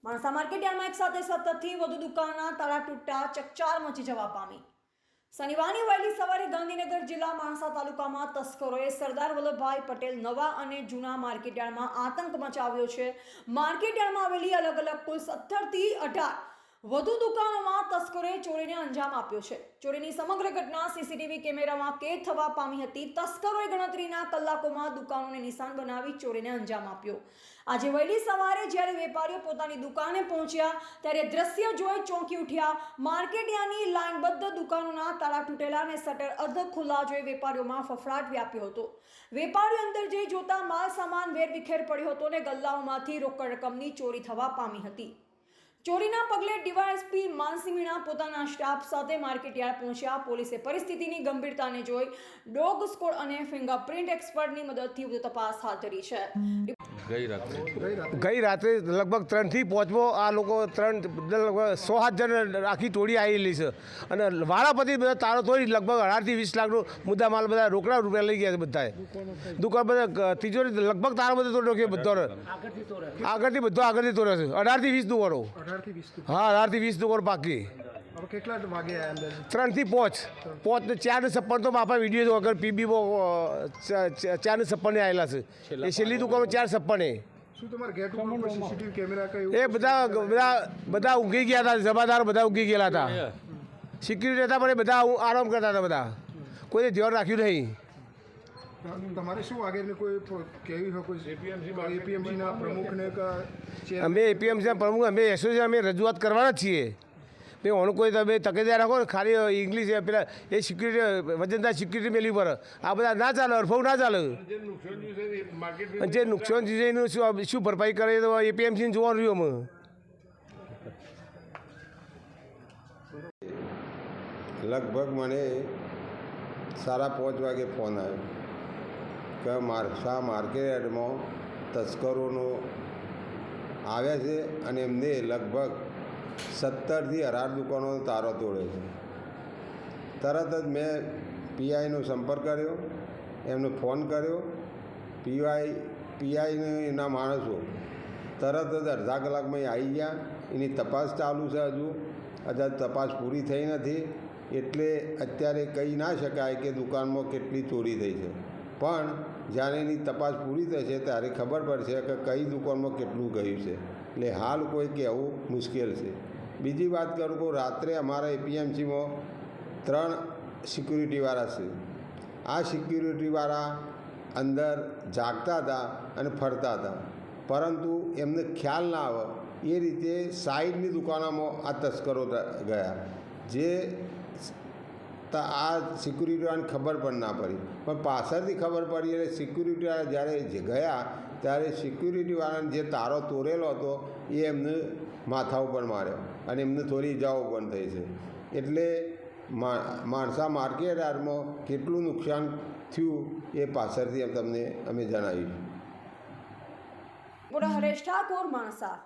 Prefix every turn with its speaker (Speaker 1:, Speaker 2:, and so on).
Speaker 1: Mansa market યાર્ડમાં એક સાથે 17થી વધુ દુકાનના તાળા તૂટતા ચકચાર મચી જવા પામી। શનિવારની વહેલી સવારે ગાંધીનગર જિલ્લા માણસા તાલુકામાં તસ્કરોએ સરદાર વલ્લભભાઈ પટેલ નવા અને જૂના માર્કેટયાર્ડમાં આતંક મચાવ્યો છે। માર્કેટયાર્ડમાં આવેલી અલગ અલગ કુલ 17થી 18 વધુ દુકાનોમાં તસ્કરોએ ચોરીને અંજામ આપ્યો છે। ચોરીની સમગ્ર ઘટના સીસીટીવી કેમેરામાં કેદ થવા પામી હતી। તસ્કરોએ ગણતરીના કલાકોમાં દુકાનોને નિશાન બનાવી ચોરીને અંજામ આપ્યો। આજે વહેલી સવારે જ્યારે વેપારીઓ પોતાની દુકાને પહોંચ્યા ત્યારે દ્રશ્ય જોઈ ચોંકી ઉઠ્યા। માર્કેટયાર્ડની લાઇનબદ્ધ દુકાનોના તાળા તૂટેલા અને શટર અર્ધ ખુલ્લા જોઈ વેપારીઓમાં ફફડાટ વ્યાપ્યો હતો। વેપારીઓ અંદર જઈ જોતા માલ સામાન વેરવિખેર પડ્યો હતો અને ગલ્લાઓમાંથી રોકડ રકમની ચોરી થવા પામી હતી। ચોરીના પગલે ડીવાયએસપી માનસી મીણા પોતાના સ્ટાફ સાથે માર્કેટયાર્ડ પહોંચ્યા। પોલીસે પરિસ્થિતિની ગંભીરતાને જોઈ ડોગ સ્ક્વોડ અને ફિંગરપ્રિન્ટ એક્સપર્ટની મદદથી વધુ તપાસ હાથ ધરી છે।
Speaker 2: ગઈ રાત્રે લગભગ 3 થી 5 આ લોકો 100-7 જણ આખી ટોળી આવેલી છે અને વાળાપતિ બધા તાળો તોડી લગભગ 18 થી 20 લાખનો મુદ્દા માલ બધા રોકડા રૂપિયા લઈ ગયા છે। બધાએ દુકાન બધા તિજોરી લગભગ તાળો બધો તોડ્યો કે બધો આગળથી તોડ્યો છે। 18 થી 20 દુકાનો। હા, 18 થી 20 દુકાનો બાકી।
Speaker 3: કેટલા વાગે
Speaker 2: 3 થી 5 ને 4 ને 56 તો બાપા વિડીયો વગર પીબીમાં 4 ને 56 આવેલા છે। એ છેલ્લી દુકાનો 456
Speaker 3: શું તમારા ગેટ ઉપર સીસીટીવી કેમેરા કઈ
Speaker 2: એ બધા ઊંઘી ગયા હતા। જમાદાર બધા ઊંઘી ગયેલા હતા। સિક્યુરિટી હતા પણ એ બધા આરામ કરતા હતા। બધા કોઈને ધ્યાન રાખ્યું નહીં।
Speaker 3: તમારે શું આગળ કોઈ કેવી હોય કોઈ એપીએમસીના પ્રમુખને
Speaker 2: અમે એપીએમસીના પ્રમુખ અમે એસોસિએશન અમે રજૂઆત કરવાના જ છીએ। મેં ઓનું કોઈ તમે તકેદાર રાખો ને ખાલી ઇંગ્લિશ પેલા એ સિક્યુરિટી વજનદાર સિક્યુરિટી મેળવી પર આ બધા ના ચાલે। અરફવ ના ચાલે। જે નુકસાન છે એનું શું ભરપાઈ કરે તો એપીએમસીને જોવાનું રહ્યું અમે।
Speaker 4: લગભગ મને 5:30 વાગે ફોન આવ્યો કે માણસા માર્કેટયાર્ડમાં તસ્કરોનો આવ્યા છે અને એમને લગભગ 17 થી 18 દુકાનોનો તારો તોડ્યો છે। તરત જ મેં પીઆઈનો સંપર્ક કર્યો, એમને ફોન કર્યો। પીઆઈને એના માણસો તરત જ અડધા કલાકમાં આવી ગયા। એની તપાસ ચાલુ છે। હજુ તપાસ પૂરી થઈ નથી એટલે અત્યારે કહી ના શકાય કે દુકાનમાં કેટલી ચોરી થઈ છે, પણ જ્યારે એની તપાસ પૂરી થશે ત્યારે ખબર પડશે કે કઈ દુકાનમાં કેટલું ગયું છે। એટલે હાલ કોઈ કહેવું મુશ્કેલ છે। બીજી વાત કરું તો રાત્રે અમારા એપીએમસીમાં 3 સિક્યુરિટીવાળા છે। આ સિક્યુરિટીવાળા અંદર જાગતા હતા અને ફરતા હતા, પરંતુ એમને ખ્યાલ ના આવે એ રીતે સાઈડની દુકાનોમાં આ તસ્કરો ગયા। જે આ સિક્યુરિટીવાળાને ખબર પણ ના પડી, પણ પાછળથી ખબર પડી એટલે સિક્યુરિટીવાળા જ્યારે ગયા ત્યારે સિક્યુરિટીવાળાને જે તારો તોડેલો હતો એ એમને માથા ઉપર માર્યો અને એમને થોડી ઇજાઓ પણ થઈ છે। એટલે માણસા માર્કેટયાર્ડમાં કેટલું નુકસાન થયું એ પાછળથી તમને અમે જણાવ્યું।
Speaker 1: હરેશ ઠાકોર, માણસા।